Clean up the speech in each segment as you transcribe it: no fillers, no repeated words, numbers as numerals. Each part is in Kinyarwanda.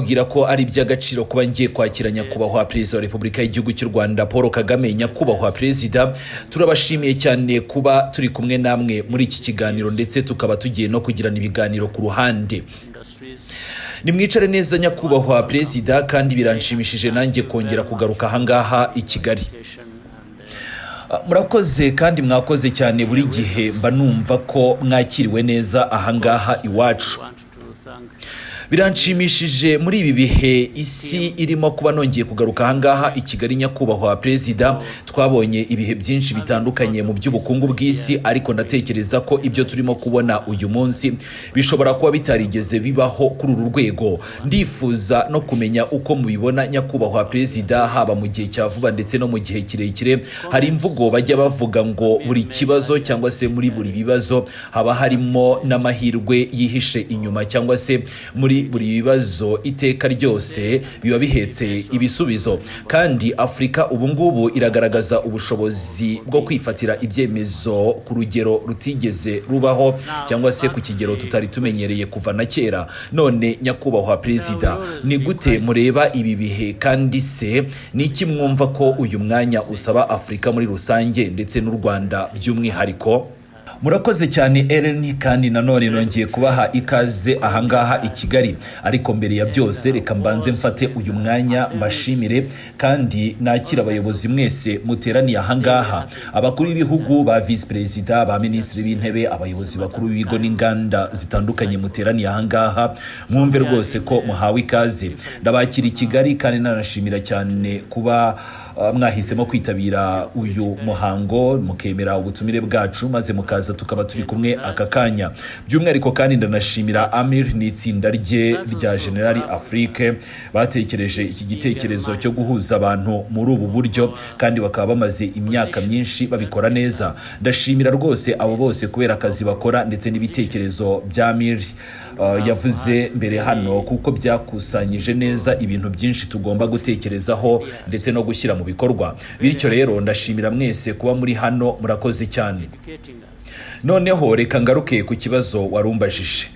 kugira ko ari by'agaciro kuba ngiye kwakira nyakubahwa Perezida wa Repubulika y'Igihugu cy'u Rwanda Paul Kagame. Nyakubahwa Perezida, turabashimiye cyane kuba turi kumwe namwe muri iki kiganiro, ndetse tukaba tugiye no kugirana ibiganiro ku ruhande. Nimwicare neza nyakubahwa Perezida, kandi biranshimishije nanjye kongera kugaruka ahangaha i Kigali. Murakoze kandi mwakoze cyane, buri gihe mba numva ko mwakiriwe neza ahangaha iwacu. Biranshimishije muri ibi bihe isi irimo kuba nongeye kugaruka ahangaha i Kigali. Nyakubahwa Perezida, twabonye ibihe byinshi bitandukanye mu by'ubukungu bw'isi, ariko ndatekereza ko ibyo turimo kubona uyu munsi bishobora kuba bitarigeze bibaho kuri uru rwego. Ndifuza no kumenya uko mubibona nyakubahwa Perezida, haba mu gihe cya vuba ndetse no mu gihe kirekire. Hari imvugo bajya bavuga ngo buri kibazo cyangwa se muri buri bibazo haba harimo n'amahirwe yihishe inyuma, cyangwa se muri buri bibazo iteka ryose biba bihetse ibisubizo. Kandi Afrika ubu ngubu iragaragaza ubushobozi bwo kwifatira ibyemezo ku rugero rutigeze rubaho, cyangwa se ku kigero tutari tumenyereye kuva na kera. None nyakubahwa Perezida, ni gute mureba ibi bihe, kandi se niki mwumva ko uyu mwanya usaba Afrika muri rusange ndetse n'u Rwanda by'umwihariko? Murakoze cyane Ellen, kandi nanone nongeye kubaha ikaze ahangaha i Kigali. Ariko mbere ya byose reka mbanze mfate uyu mwanya mbashimire kandi nakira abayobozi mwese muteraniye ahangaha, abakuru b'ibihugu, ba vice perezida, ba minisitiri b'intebe, abayobozi bakuru b'ibigo n'inganda zitandukanye muteraniye ahangaha. Mwumve rwose ko muhawe ikaze. Ndabakira i Kigali kandi nanashimira cyane kuba mwahisemo kwitabira uyu muhango, mukemera ubutumire bwacu maze mukaza tukaba turi kumwe aka kanya. By'umwihariko kandi ndanashimira Amir n'itsinda rye rya General Afrique batekereje iki gitekerezo cyo guhuza abantu muri ubu buryo, kandi bakaba bamaze imyaka myinshi babikora neza. Ndashimira rwose abo bose kubera akazi bakora ndetse n'ibitekerezo bya Amir yavuze mbere hano, kuko byakusanyije neza ibintu byinshi tugomba gutekerezaho ndetse no gushyira mu bikorwa. Bityo rero ndashimira mwese kuba muri hano, murakoze cyane. Noneho reka ngaruke ku kibazo warumbajije.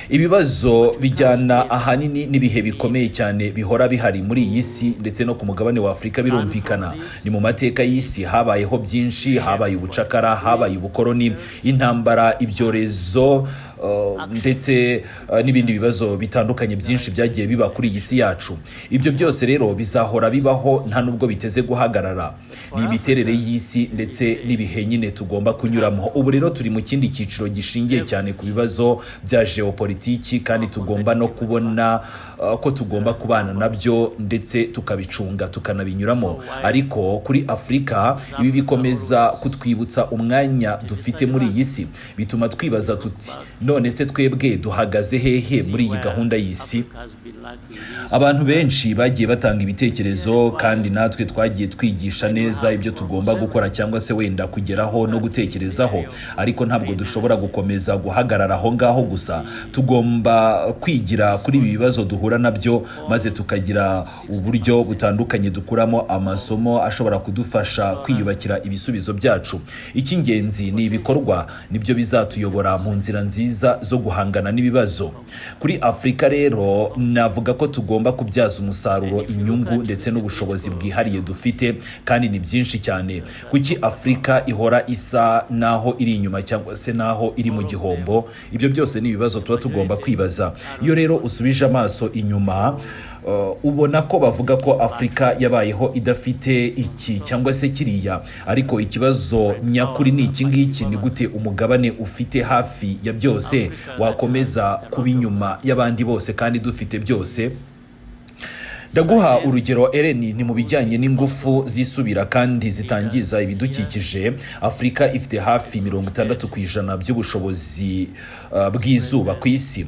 Ibibazo bijyana ahanini n'ibihe bikomeye cyane bihora bihari muri iyi si ndetse no ku mugabane wa Afrika. Birumvikana ni mu mateka y'isi habayeho byinshi, habaye ubucakara, habaye ubukoroni, intambara, ibyorezo ndetse n'ibindi bibazo bitandukanye byinshi byagiye biba kuri iyi si yacu. Ibyo byose rero bizahora bibaho, nta nubwo biteze guhagarara. Ni imiterere y'isi ndetse n'ibihe nyine tugomba kunyuramo. Ubu rero turi mu kindi cyiciro gishingiye cyane ku bibazo bya geopolitiki, kandi tugomba no kubona ko tugomba kubana nabyo ndetse tukabicunga tukanabinyuramo. Ariko kuri Afrika ibi bikomeza kutwibutsa umwanya dufite muri iyi si, bituma twibaza tuti none se twebwe duhagaze hehe muri iyi gahunda y'isi? Abantu benshi bagiye batanga ibitekerezo, kandi natwe twagiye twigisha neza ibyo tugomba gukora cyangwa se wenda kugeraho no gutekerezaho. Ariko ntabwo dushobora gukomeza guhagarara aho ngaho gusa. Tugomba kwigira kuri ibi bibazo duhura nabyo, maze tukagira uburyo butandukanye dukuramo amasomo ashobora kudufasha kwiyubakira ibisubizo byacu. Icy'ingenzi ni ibikorwa, nibyo bizatuyobora mu nzira nziza zo guhangana n'ibibazo. Kuri Afrika rero navuga ko tugomba kubyaza umusaruro inyungu ndetse n'ubushobozi bwihariye dufite, kandi ni byinshi cyane. Kuki Afrika ihora isa naho iri inyuma cyangwa se naho iri mu gihombo? Ibyo byose ni ibibazo tuba tugomba kwibaza. Iyo rero usubije amaso inyuma, ubona ko bavuga ko Afrika yabayeho idafite iki cyangwa se kiriya. Ariko ikibazo nyakuri ni iki ngiki: ni gute umugabane ufite hafi ya byose wakomeza kuba inyuma y'abandi bose kandi dufite byose? Ndaguha urugero Ellen, ni mu bijyanye n'ingufu zisubira kandi zitangiza ibidukikije. Afrika ifite hafi 60% by'ubushobozi bw'izuba ku isi.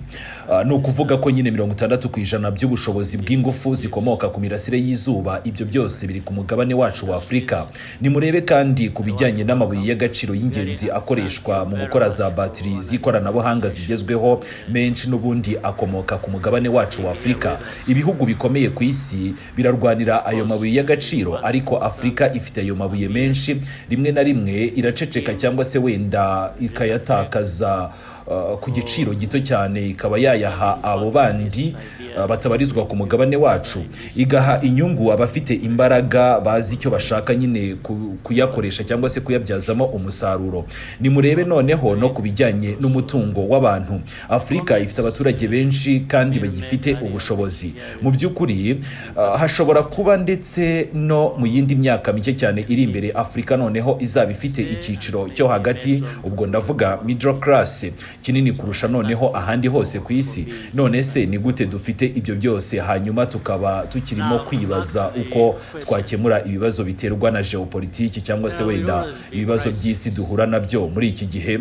No kuvuga ko nyine 60% by'ubushobozi bw'ingufu zikomoka ku mirasire y'izuba. Ibyo byose biri ku mugabane wacu wa Afrika. Nimurebe kandi ku bijyanye n'amabuye y'agaciro y'ingenzi akoreshwa mu gukora za batiri z'ikoranabuhanga zigezweho, menshi n'ubundi akomoka ku mugabane wacu wa Afrika. Ibihugu bikomeye ku isi birarwanira ayo mabuye y'agaciro, ariko Afrika ifite ayo mabuye menshi, rimwe na rimwe iraceceka cyangwa se wenda ikayatakaza ku giciro gito cyane ikaba yayaha abo bandi batabarizwa ku mugabane wacu, igaha inyungu abafite imbaraga bazi icyo bashaka nyine kuyakoresha cyangwa se kuyabyazamo umusaruro. Nimurebe noneho no kubijyanye n'umutungo w'abantu. Afurika ifite abaturage benshi kandi bagifite ubushobozi. Mu by'ukuri hashobora kuba ndetse no mu yindi myaka mike cyane iri imbere Afurika noneho izaba ifite icyiciro cyo hagati, ubwo ndavuga middle class, kinini kurusha noneho ahandi hose ku isi. None se ni gute dufite ibyo byose hanyuma tukaba tukirimo kwibaza uko twakemura ibibazo biterwa na geopolitiki cyangwa se wenda ibibazo by'isi duhura nabyo muri iki gihe?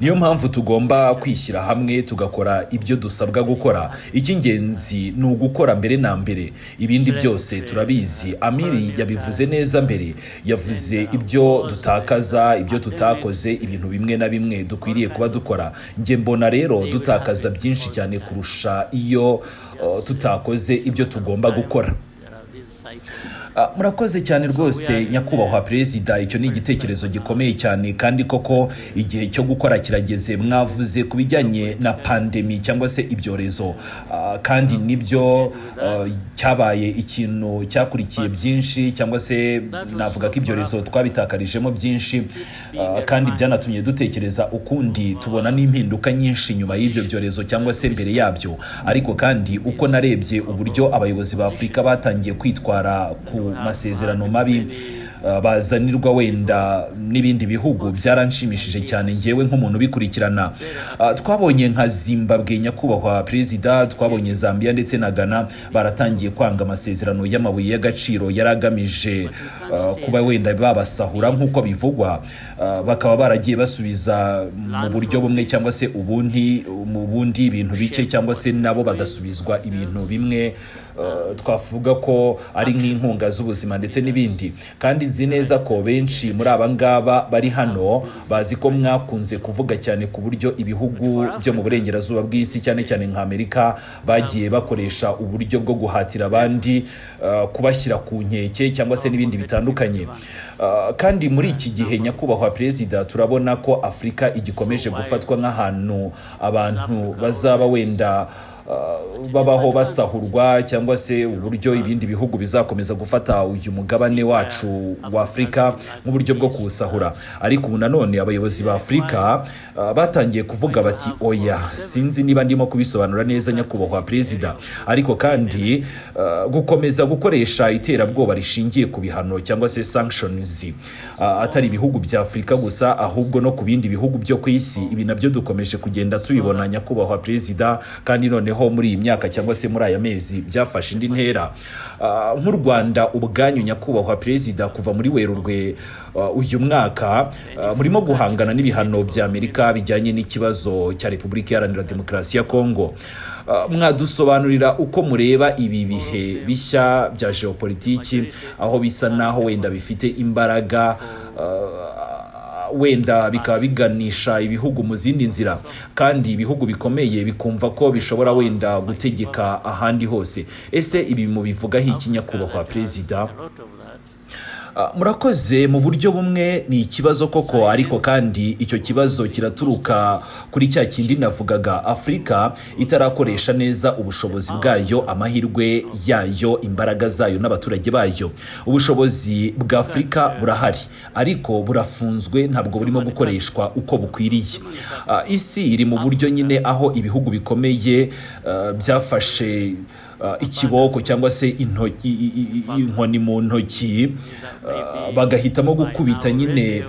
Niyo mpamvu tugomba kwishyira hamwe tugakora ibyo dusabwa gukora. Icy'ingenzi ni ugukora mbere na mbere, ibindi byose turabizi. Amiri yabivuze neza mbere, yavuze ibyo dutakaza, ibyo tutakoze, ibintu bimwe na bimwe dukwiriye kuba dukora. Nge mbona rero dutakaza byinshi cyane kurusha iyo tutakoze ibyo tugomba gukora. Murakoze cyane rwose nyakubahwa perezida, icyo ni igitekerezo gikomeye cyane kandi koko igihe cyo gukora kirageze. Mwavuze ku bijyanye na pandemi cyangwa se ibyorezo, kandi nibyo cyabaye ikintu cyakurikiye byinshi, cyangwa se navuga ko ibyorezo twabitakarijemo byinshi, kandi byanatumye dutekereza ukundi, tubona n'impinduka nyinshi nyuma y'ibyo byorezo cyangwa se mbere yabyo. Ariko kandi uko narebye uburyo abayobozi ba Afurika batangiye kwitwara ku masezerano mabi bazanirwa wenda n'ibindi bihugu, byaranshimishije cyane ngewe nk'umuntu ubikurikirana. Twabonye nka Zimbabwe nyakubahwa perezida, twabonye Zambia ndetse na Ghana baratangiye kwanga amasezerano y'amabuye y'agaciro yaragamije kuba wenda babasahura nk'uko bivugwa, bakaba baragiye basubiza mu buryo bumwe cyangwa se ubundi mu bundi ibintu bike, cyangwa se nabo bagasubizwa ibintu bimwe twavuga ko ari nk'inkunga z'ubuzima ndetse n'ibindi. Kandi nzi neza ko benshi muri aba ngaba bari hano bazi ko mwakunze kuvuga cyane ku buryo ibihugu byo mu burengerazuba bw'isi cyane cyane nka Amerika bagiye bakoresha uburyo bwo guhatira abandi kubashyira ku nkeke cyangwa se n'ibindi bitandukanye. Kandi muri iki gihe nyakubahwa perezida, turabona ko Afurika igikomeje gufatwa nk'ahantu abantu bazaba wenda babaho basahurwa, cyangwa se uburyo ibindi bihugu bizakomeza gufata uyu mugabane wacu wa Afurika nk'uburyo bwo kuwusahura. Ariko ubu nanone abayobozi ba Afurika batangiye kuvuga bati oya, sinzi niba ndimo kubisobanura neza nyakubahwa perezida, ariko kandi gukomeza gukoresha iterabwoba rishingiye ku bihano cyangwa se sanctions, atari ibihugu bya Afurika gusa ahubwo no ku bindi bihugu byo ku isi. Ibi nabyo dukomeje kugenda tubibona nyakubahwa perezida, kandi noneho muri iyi myaka cyangwa se muri aya mezi byafashe indi ntera. Nk'u Rwanda ubwanyu nyakubahwa perezida, kuva muri Werurwe uyu mwaka murimo guhangana n'ibihano bya Amerika bijyanye n'ikibazo cya Repubulika Iharanira Demokarasi ya Kongo. Mwadusobanurira uko mureba ibi bihe bishya bya geopolitiki, aho bisa naho wenda bifite imbaraga, wenda bikaba biganisha ibihugu mu zindi nzira, kandi ibihugu bikomeye bikumva ko bishobora wenda gutegeka ahandi hose. Ese ibi mubivugaho iki nyakubahwa perezida? Murakoze. Mu buryo bumwe ni ikibazo koko, ariko kandi icyo kibazo kiraturuka kuri cya kindi navugaga, Afurika itarakoresha neza ubushobozi bwayo, amahirwe yayo, imbaraga zayo n'abaturage bayo. Ubushobozi bwa Afurika burahari, ariko burafunzwe, ntabwo burimo gukoreshwa uko bukwiriye. Isi iri mu buryo nyine aho ibihugu bikomeye byafashe ikiboko cyangwa se inkoni mu ntoki, bagahitamo gukubita nyine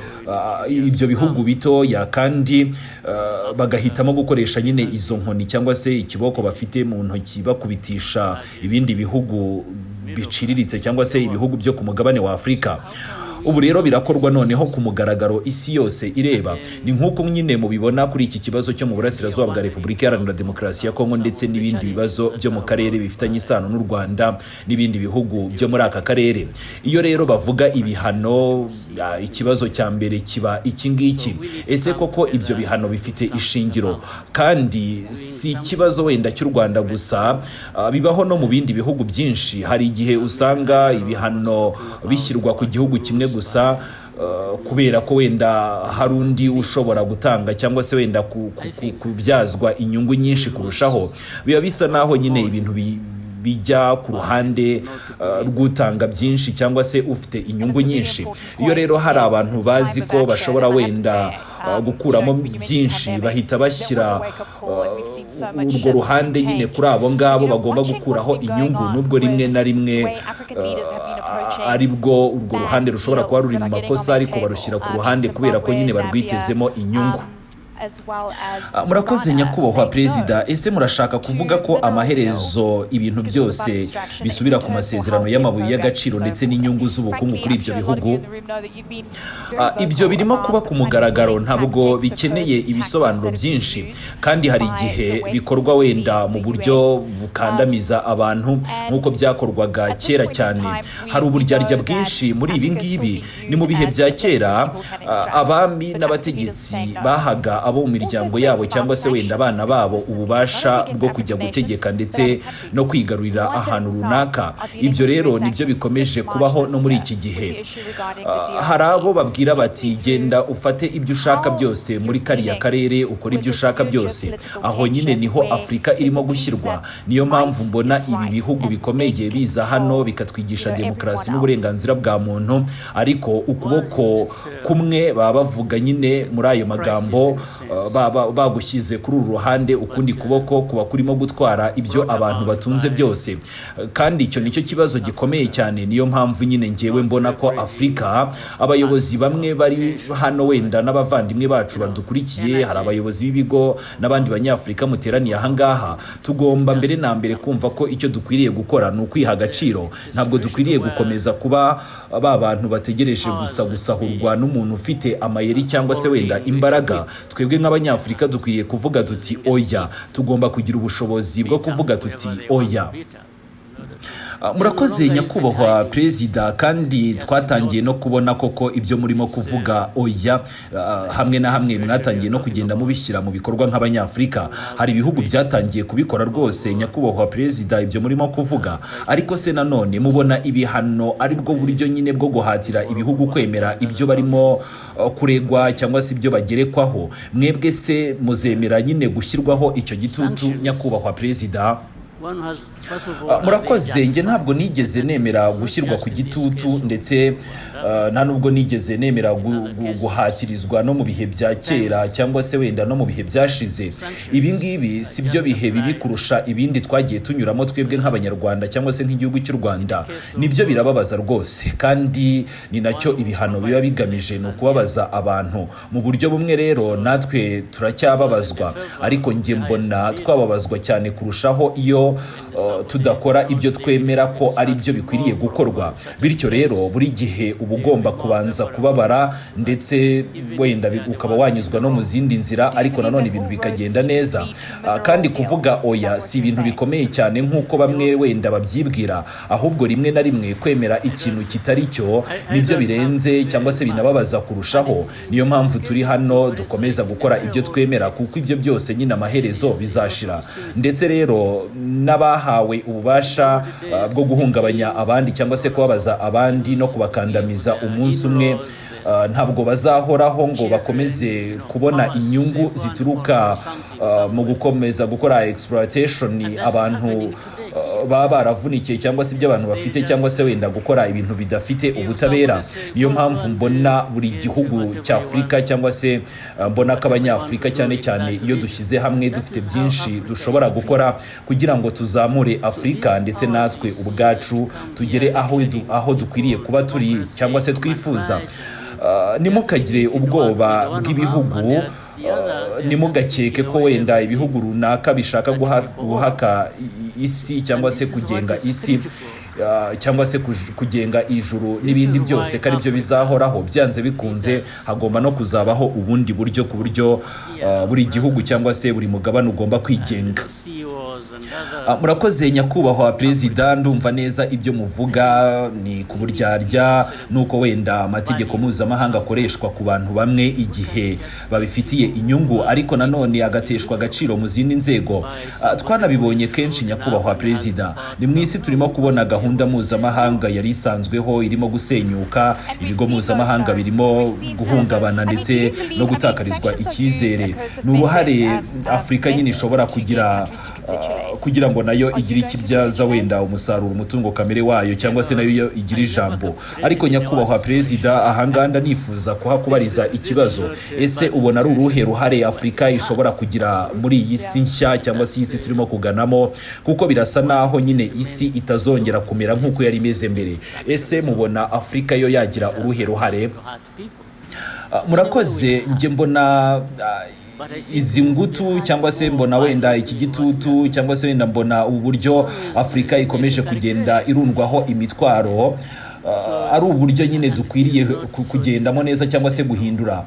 ibyo bihugu bitoya, kandi bagahitamo gukoresha nyine izo nkoni cyangwa se ikiboko bafite mu ntoki bakubitisha ibindi bihugu biciriritse cyangwa se ibihugu byo ku mugabane wa Afurika. Ubu rero birakorwa noneho ku mugaragaro, isi yose ireba. Ni nk'uko nyine mubibona kuri iki kibazo cyo mu burasirazuba bwa Repubulika Iharanira Demokarasi ya Kongo, ndetse n'ibindi bibazo byo mu karere bifitanye isano n'u Rwanda n'ibindi bihugu byo muri aka karere. Iyo rero bavuga ibihano, ikibazo cya mbere kiba iki ngiki: ese koko ibyo bihano bifite ishingiro? Kandi si ikibazo wenda cy'u Rwanda gusa, bibaho no mu bindi bihugu byinshi. Hari igihe usanga ibihano bishyirwa ku gihugu kimwe gusa, kubera ko wenda hari undi ushobora gutanga cyangwa se wenda kubyazwa inyungu nyinshi kurushaho, biba bisa naho nyine ibintu bijya ku ruhande rw'utanga byinshi cyangwa se ufite inyungu nyinshi. Iyo rero hari abantu bazi ko bashobora wenda gukuramo byinshi, bahita bashyira urwo ruhande nyine kuri abo ngabo bagomba gukuraho inyungu, nubwo rimwe na rimwe aribwo urwo ruhande rushobora kuba ruri mu makosa, ariko barushyira ku ruhande kubera ko nyine barwitezemo inyungu. Murakoze nyakubahwa Perezida, ese murashaka kuvuga ko amaherezo ibintu byose bisubira ku masezerano y'amabuye y'agaciro ndetse n'inyungu z'ubukungu kuri ibyo bihugu? Ibyo birimo kuba ku mugaragaro, ntabwo bikeneye ibisobanuro byinshi, kandi hari igihe bikorwa wenda mu buryo bukandamiza abantu nk'uko byakorwaga kera cyane. Hari uburyarya bwinshi muri ibi ngibi. Ni mu bihe bya kera abami n'abategetsi bahaga abo mu miryango yabo cyangwa se wenda abana babo ububasha bwo kujya gutegeka ndetse no kwigarurira ahantu runaka. Ibyo rero nibyo bikomeje kubaho no muri iki gihe. Hari abo babwira bati genda ufate ibyo ushaka byose muri kariya karere, ukora ibyo ushaka byose. Aho nyine niho Afurika irimo gushyirwa. Niyo mpamvu mbona ibi bihugu bikomeye biza hano bikatwigisha demokarasi n'uburenganzira bwa muntu, ariko ukuboko kumwe baba bavuga nyine muri ayo magambo bagushyize kuri uru ruhande, ukundi kuboko kuba kurimo gutwara ibyo abantu batunze byose. Kandi icyo nicyo kibazo gikomeye cyane. Niyo mpamvu nyine ngewe mbona ko Afurika, abayobozi bamwe bari hano wenda n'abavandimwe bacu badukurikiye, hari abayobozi b'ibigo n'abandi banyafurika muteraniye ahangaha, tugomba mbere na mbere kumva ko icyo dukwiriye gukora ni ukwiha agaciro. Ntabwo dukwiriye gukomeza kuba ba bantu bategereje gusa gusahurwa n'umuntu ufite amayeri cyangwa se wenda imbaraga. Twebwe nk'abanyafurika dukwiriye kuvuga tuti oya, tugomba kugira ubushobozi bwo kuvuga tuti oya. Murakoze nyakubahwa Perezida, kandi twatangiye no kubona koko ibyo murimo kuvuga oya, hamwe na hamwe mwatangiye no kugenda mubishyira mu bikorwa nk'abanyafurika. Hari ibihugu byatangiye kubikora rwose nyakubahwa Perezida ibyo murimo kuvuga, ariko se nanone mubona ibihano ari bwo buryo nyine bwo guhatira ibihugu kwemera ibyo barimo kuregwa cyangwa se ibyo bagerekwaho? Mwebwe se muzemera nyine gushyirwaho icyo gitutu nyakubahwa Perezida? Murakoze, nge ntabwo nigeze nemera gushyirwa ku gitutu, ndetse nta nubwo nigeze nemera guhatirizwa no mu bihe bya kera cyangwa se wenda no mu bihe byashize. Ibi ngibi si byo bihe bibi kurusha ibindi twagiye tunyuramo twebwe nk'abanyarwanda cyangwa se nk'igihugu cy'u Rwanda. Nibyo birababaza rwose, kandi ni nacyo ibihano biba bigamije, ni ukubabaza abantu. Mu buryo bumwe rero natwe turacyababazwa, ariko nge mbona twababazwa cyane kurushaho iyo tudakora ibyo twemera ko ari byo bikwiriye gukorwa. Bityo rero buri gihe uba ugomba kubanza kubabara, ndetse wenda ukaba wanyuzwa no mu zindi nzira, ariko nanone ibintu bikagenda neza. Kandi kuvuga oya si ibintu bikomeye cyane nk'uko bamwe wenda babyibwira, ahubwo rimwe na rimwe kwemera ikintu kitari cyo nibyo birenze cyangwa se binababaza kurushaho. Niyo mpamvu turi hano dukomeza gukora ibyo twemera, kuko ibyo byose nyine amaherezo bizashira. Ndetse rero n'abahawe ububasha bwo guhungabanya abandi cyangwa se kubabaza abandi no kubakandamiza umunsi umwe, ntabwo bazahoraho ngo bakomeze kubona inyungu zituruka mu gukomeza gukora exploitation abantu baba baravunikiye cyangwa se ibyo abantu bafite, cyangwa se wenda gukora ibintu bidafite ubutabera. Niyo mpamvu mbona buri gihugu cya Afurika cyangwa se mbona ko abanyafurika cyane cyane iyo dushyize hamwe dufite byinshi dushobora gukora kugira ngo tuzamure Afurika, ndetse natwe ubwacu tugere aho dukwiriye kuba turi cyangwa se twifuza. Nimukagire ubwoba bw'ibihugu, nimugakeke ko wenda ibihugu runaka bishaka guhaka isi cyangwa se kugenga isi cyangwa se kugenga ijuru n'ibindi byose, ko ari byo bizahoraho. Byanze bikunze hagomba no kuzabaho ubundi buryo, ku buryo buri gihugu cyangwa se buri mugabane ugomba kwigenga. Murakoze nyakubahwa perezida, ndumva neza ibyo muvuga ni ku buryarya nuko wenda amategeko mpuzamahanga akoreshwa ku bantu bamwe igihe babifitiye inyungu, ariko nanone agateshwa agaciro mu zindi nzego. Twanabibonye kenshi nyakubahwa perezida, ni mu isi turimo kubona gahunda mpuzamahanga yari isanzweho irimo gusenyuka, ibigo mpuzamahanga birimo guhungabana ndetse no gutakarizwa icyizere. Ni uruhare Afurika nyine ishobora kugira ngo nayo igira ikibyaza wenda umusaruro umutungo kamere wayo, cyangwa se nayo igira ijambo. Ariko nyakubahwa perezida, ahanganda nifuza kuhakubariza ikibazo, ese ubona ari uruhe ruhare Afurika ishobora kugira muri iyi si nshya cyangwa se isi turimo kuganamo, kuko birasa naho nyine isi itazongera kumera nk'uko yari imeze mbere. Ese mubona Afurika yo yagira uruhe ruhare? Murakoze, njye mbona izi ngutu cyangwa se mbona wenda iki gitutu cyangwa se wenda mbona uburyo Afurika ikomeje kugenda irundwaho imitwaro ari uburyo nyine dukwiriye kugendamo neza cyangwa se guhindura.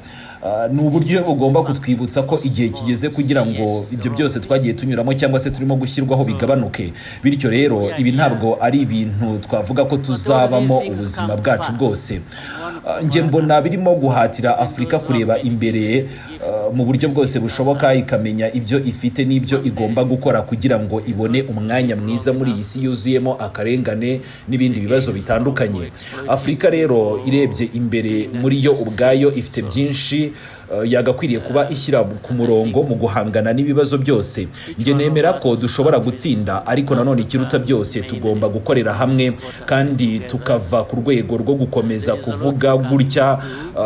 Ni uburyo bugomba kutwibutsa ko igihe kigeze kugira ngo ibyo byose twagiye tunyuramo cyangwa se turimo gushyirwaho bigabanuke. Bityo rero ibi ntabwo ari ibintu twavuga ko tuzabamo ubuzima bwacu bwose. Njye mbona birimo guhatira Afurika kureba imbere mu buryo bwose bushoboka, ikamenya ibyo ifite n'ibyo igomba gukora kugira ngo ibone umwanya mwiza muri iyi si yuzuyemo akarengane n'ibindi bibazo bitandukanye. Afurika rero irebye imbere muri yo ubwayo ifite byinshi yagakwiriye kuba ishyira ku murongo mu guhangana n'ibibazo byose. Njye nemera ko dushobora gutsinda, ariko nanone ikiruta byose tugomba gukorera hamwe kandi tukava ku rwego rwo gukomeza kuvuga gutya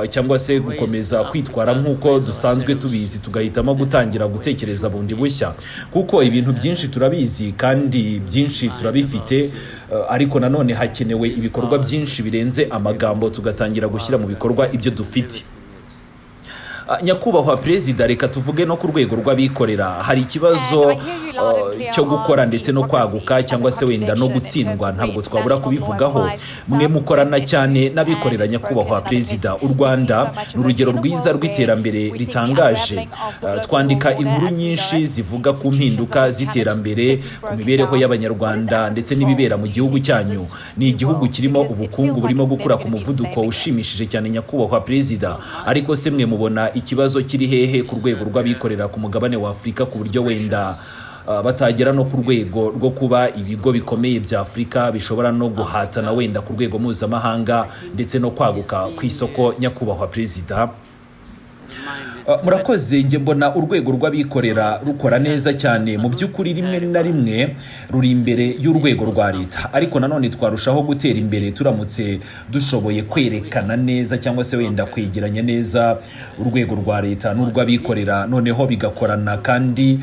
cyangwa se gukomeza kwitwara nk'uko dusanzwe tubizi, tugahitamo gutangira gutekereza bundi bushya, kuko ibintu byinshi turabizi kandi byinshi turabifite, ariko nanone hakenewe ibikorwa byinshi birenze amagambo, tugatangira gushyira mu bikorwa ibyo dufite. Nyakubahwa perezida, reka tuvuge no ku rwego rw'abikorera. Hari ikibazo cyo gukora ndetse no kwaguka cyangwa se wenda no gutsindwa, ntabwo twabura kubivugaho. Mwe mukorana cyane n'abikorera nyakubahwa perezida. U Rwanda ni urugero rwiza rw'iterambere ritangaje. Twandika inkuru nyinshi zivuga ku mpinduka z'iterambere, ku mibereho y'abanyarwanda ndetse n'ibibera mu gihugu cyanyu. Ni igihugu kirimo ubukungu burimo gukura ku muvuduko ushimishije cyane nyakubahwa perezida. Ariko se mwe mubona ikibazo kiri hehe ku rwego rw'abikorera ku mugabane wa Afurika, ku buryo wenda batagera no ku rwego rwo kuba ibigo bikomeye bya Afurika bishobora no guhatana wenda ku rwego mpuzamahanga ndetse no kwaguka ku isoko nyakubahwa perezida? Murakoze, njye mbona urwego rw'abikorera rukora neza cyane. Mu by'ukuri rimwe na rimwe ruri imbere y'urwego rwa leta, ariko nanone twarushaho gutera imbere turamutse dushoboye kwerekana neza cyangwa se wenda kwegeranya neza urwego rwa leta n'urw'abikorera, noneho bigakorana kandi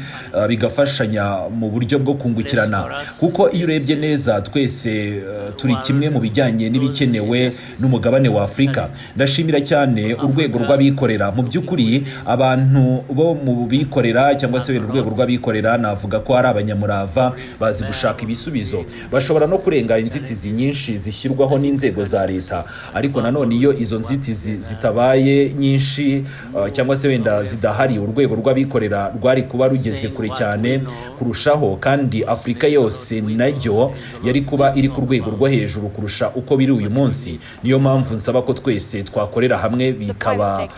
bigafashanya mu buryo bwo kungukirana, kuko iyo urebye neza twese turi kimwe mu bijyanye n'ibikenewe n'umugabane wa Afurika. Ndashimira cyane urwego rw'abikorera. Mu by'ukuri abantu bo mu bikorera cyangwa se urwego rw'abikorera navuga ko ari abanyamurava, bazi gushaka ibisubizo. Bashobora no kurenga inzitizi nyinshi zishyirwaho n'inzego za leta, ariko nanone iyo izo nzitizi zitabaye nyinshi cyangwa se wenda zidahari, urwego rw'abikorera rwari kuba rugeze kure cyane kurushaho, kandi Afurika yose nayo yari kuba iri ku rwego rwo hejuru kurusha uko biri uyu munsi. Niyo mpamvu nsaba ko twese twakorera hamwe bikaba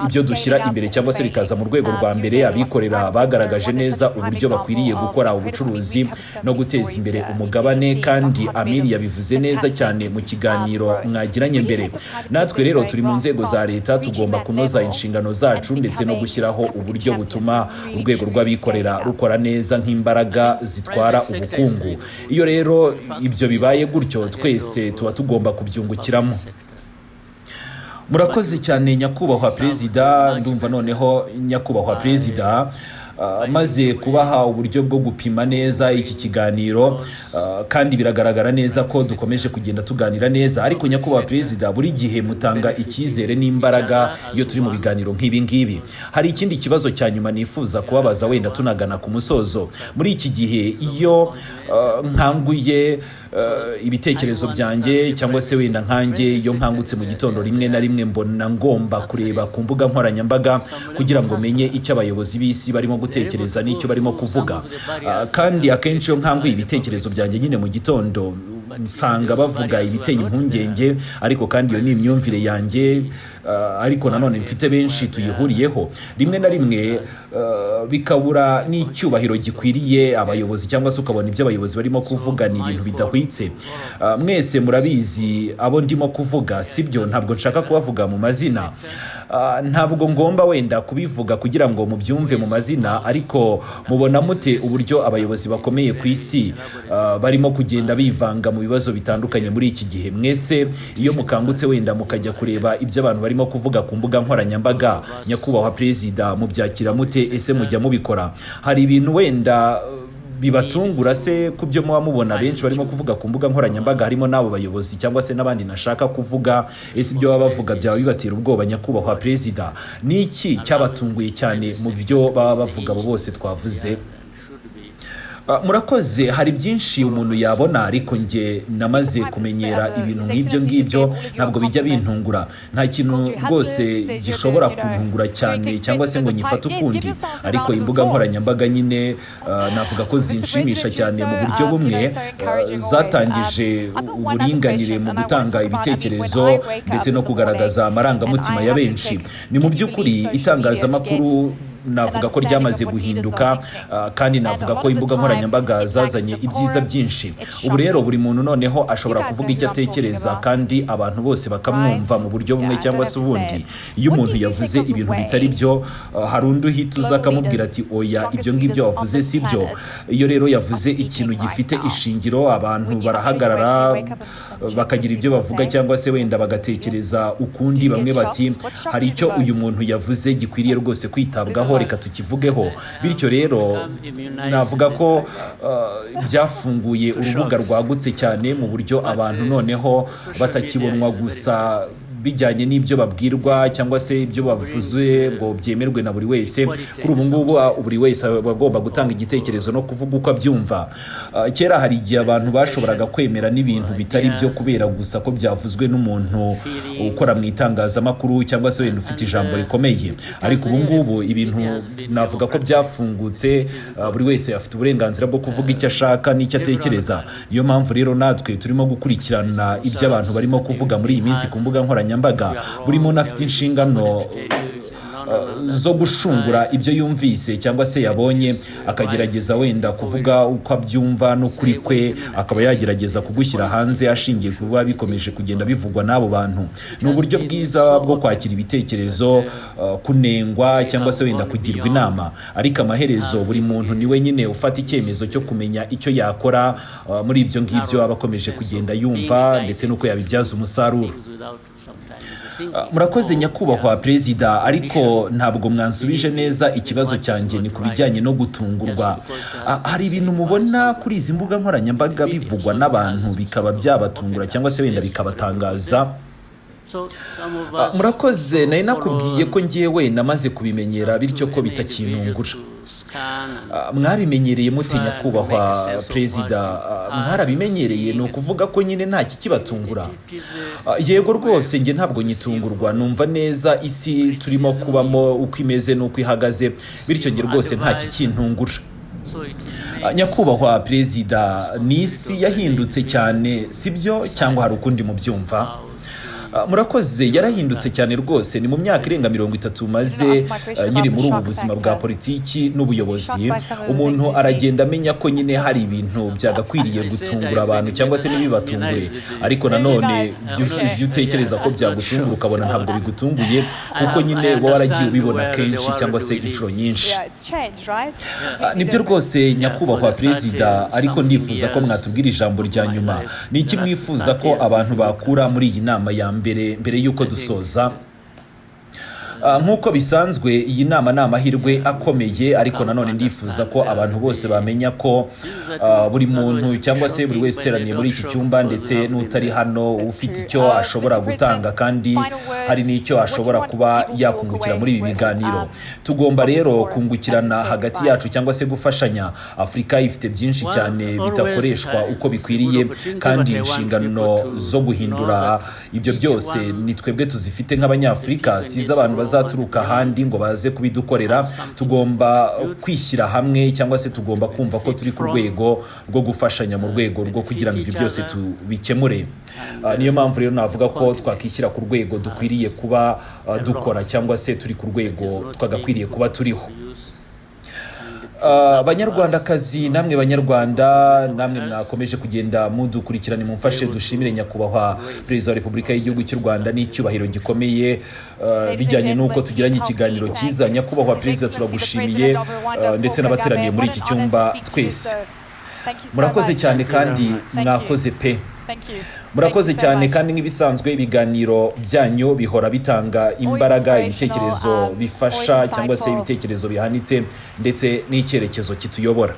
ibyo dushyira imbere cyangwa se bikaza mu rwego rwa mbere. Abikorera bagaragaje neza uburyo bakwiriye gukora ubucuruzi no guteza imbere umugabane, kandi Amiri yabivuze neza cyane mu kiganiro mwagiranye mbere. Natwe rero turi mu nzego za leta, tugomba kunoza inshingano zacu ndetse no gushyiraho uburyo butuma urwego rw'abikorera rukora neza nk'imbaraga zitwara ubukungu. Iyo rero ibyo bibaye gutyo, twese tuba tugomba kubyungukiramo. Murakoze cyane nyakubahwa perezida. Ndumva noneho nyakubahwa perezida maze kubaha uburyo bwo gupima neza iki kiganiro, kandi biragaragara neza ko dukomeje kugenda tuganira neza. Ariko nyakubahwa perezida, buri gihe mutanga icyizere n'imbaraga iyo turi mu biganiro nk'ibi ngibi. Hari ikindi kibazo cya nyuma nifuza kubabaza, wenda tunagana ku musozo. Muri iki gihe iyo nkanguye ibitekerezo byanjye cyangwa se wenda nkanjye iyo nkangutse mu gitondo, rimwe na rimwe mbona ngomba kureba ku mbuga nkoranyambaga kugira ngo menye icyo abayobozi b'isi barimo gutekereza n'icyo barimo kuvuga. Kandi akenshi iyo nkanguye ibitekerezo byanjye nyine mu gitondo nsanga bavuga ibiteye impungenge, ariko kandi iyo ni imyumvire yanjye, ariko nanone mfite benshi tuyihuriyeho. Rimwe na rimwe bikabura n'icyubahiro gikwiriye abayobozi, cyangwa se ukabona ibyo abayobozi barimo kuvuga ni ibintu bidahwitse. Mwese murabizi abo ndimo kuvuga, sibyo? Ntabwo nshaka kubavuga mu mazina, ntabwo ngomba wenda kubivuga kugira ngo mubyumve mu mazina, ariko mubona mute uburyo abayobozi bakomeye ku isi barimo kugenda bivanga mu bibazo bitandukanye muri iki gihe? Mwese iyo mukangutse wenda mukajya kureba ibyo abantu barimo kuvuga ku mbuga nkoranyambaga, nyakubahwa perezida, mubyakira mute? Ese mujya mubikora? Hari ibintu wenda bibatungura se ku byo muba mubona benshi barimo kuvuga ku mbuga nkoranyambaga, harimo n'abo bayobozi cyangwa se n'abandi nashaka kuvuga? Ese ibyo baba bavuga byaba bibatera ubwoba, nyakubahwa perezida? Ni iki cyabatunguye cyane mu byo baba bavuga abo bose twavuze? Murakoze. Hari byinshi umuntu yabona, ariko nge namaze kumenyera ibintu nk'ibyo ngibyo, ntabwo bijya bintungura. Nta kintu rwose gishobora kuntungura cyane cyangwa se ngo nyifate ukundi, ariko imbuga nkoranyambaga nyine navuga ko zinshimisha cyane mu buryo bumwe. Zatangije uburinganire mu gutanga ibitekerezo ndetse no kugaragaza amarangamutima ya benshi. Ni mu by'ukuri itangazamakuru navuga ko ryamaze guhinduka, kandi navuga ko imbuga nkoranyambaga zazanye ibyiza byinshi. Ubu rero buri muntu noneho ashobora kuvuga icyo atekereza, kandi abantu bose bakamwumva mu buryo bumwe cyangwa se ubundi. Iyo umuntu yavuze ibintu bitari byo, hari undi uhita uza akamubwira ati oya, ibyo ngibyo wavuze si byo. Iyo rero yavuze ikintu gifite ishingiro, abantu barahagarara bakagira ibyo bavuga, cyangwa se wenda bagatekereza ukundi. Bamwe bati hari icyo uyu muntu yavuze gikwiriye rwose kwitabwaho, reka tukivugeho. Bityo rero navuga ko byafunguye urubuga rwagutse cyane, mu buryo abantu noneho batakibonwa gusa bijyanye n'ibyo babwirwa cyangwa se ibyo bavuze ngo byemerwe na buri wese. Kuri ubu ngubu buri wese agomba gutanga igitekerezo no kuvuga uko abyumva. Kera hari igihe abantu bashoboraga kwemera n'ibintu bitari byo kubera gusa ko byavuzwe n'umuntu ukora mu itangazamakuru cyangwa se wenda ufite ijambo rikomeye, ariko ubu ngubu ibintu navuga ko byafungutse. Buri wese afite uburenganzira bwo kuvuga icyo ashaka n'icyo atekereza. Niyo mpamvu rero natwe turimo gukurikirana ibyo abantu barimo kuvuga muri iyi minsi ku mbuga nkoranyambaga. Buri muntu afite inshingano zo gushungura ibyo yumvise cyangwa se yabonye, akagerageza wenda kuvuga uko abyumva n'ukuri kwe, akaba yagerageza kugushyira hanze ashingiye kuba bikomeje kugenda bivugwa n'abo bantu. Ni uburyo bwiza bwo kwakira ibitekerezo, kunengwa cyangwa se wenda kugirwa inama, ariko amaherezo buri muntu niwe nyine ufata icyemezo cyo kumenya icyo yakora muri ibyo ngibyo aba akomeje kugenda yumva, ndetse n'uko yabibyaza umusaruro. Murakoze nyakubahwa perezida, ariko ntabwo mwansubije neza ikibazo cyanjye. Ni ku bijyanye no gutungurwa. Hari ibintu mubona kuri izi mbuga nkoranyambaga bivugwa n'abantu bikaba byabatungura cyangwa se wenda bikabatangaza? Murakoze. Nari nakubwiye ko ngewe namaze kubimenyera, bityo ko bitakintungura. Mwabimenyereye mute nyakubahwa perezida? Mwarabimenyereye, ni ukuvuga ko nyine nta kikibatungura? Yego rwose, nge ntabwo nyitungurwa. Numva neza isi turimo kubamo uko imeze n'uko ihagaze, bityo nge rwose nta kikintungura. Nyakubahwa perezida, ni isi yahindutse cyane, sibyo? Cyangwa hari ukundi mubyumva? Murakoze. Yarahindutse cyane rwose. Ni mu myaka irenga 30 maze nyiri muri ubu buzima bwa politiki n'ubuyobozi, umuntu aragenda amenya ko nyine hari ibintu byagakwiriye gutungura abantu cyangwa se n'ibibatungure, ariko nanone ibyo utekereza ko byagutungura ukabona ntabwo bigutunguye, kuko nyine wowe waragiye ubibona kenshi cyangwa se inshuro nyinshi. Nibyo rwose nyakubahwa perezida, ariko ndifuza ko mwatubwira ijambo rya nyuma. Ni iki mwifuza ko abantu bakura muri iyi nama ya mbere yuko dusoza? Nk'uko bisanzwe iyi nama ni amahirwe akomeye, ariko nanone ndifuza ko abantu bose bamenya ko buri muntu cyangwa se buri wese uteraniye muri iki cyumba ndetse n'utari hano ufite icyo ashobora gutanga, kandi hari n'icyo ashobora kuba yakungukira muri ibi biganiro. Tugomba rero kungukirana hagati yacu cyangwa se gufashanya. Afurika ifite byinshi cyane bidakoreshwa uko bikwiriye, kandi inshingano zo guhindura ibyo byose ni twebwe tuzifite nk'abanyafurika. Siza abantu bazaturuka ahandi ngo baze kubidukorera. Tugomba kwishyira hamwe cyangwa se tugomba kumva ko turi ku rwego rwo gufashanya mu rwego rwo kugira ngo ibyo byose tubikemure. Niyo mpamvu rero navuga ko twakishyira ku rwego dukwiriye kuba dukora cyangwa se turi ku rwego twagakwiriye kuba turiho. Banyarwandakazi namwe Banyarwanda namwe mwakomeje kugenda mudukurikirana, mumfashe dushimire nyakubahwa Perezida wa Repubulika y'Igihugu cy'u Rwanda n'icyubahiro gikomeye bijyanye n'uko tugiranye ikiganiro cyiza. Nyakubahwa Perezida, turagushimiye ndetse n'abateraniye muri iki cyumba twese. Murakoze cyane kandi mwakoze pe. Murakoze cyane kandi nk'ibisanzwe ibiganiro byanyu bihora bitanga imbaraga, ibitekerezo bifasha cyangwa se ibitekerezo bihanitse ndetse n'icyerekezo kituyobora.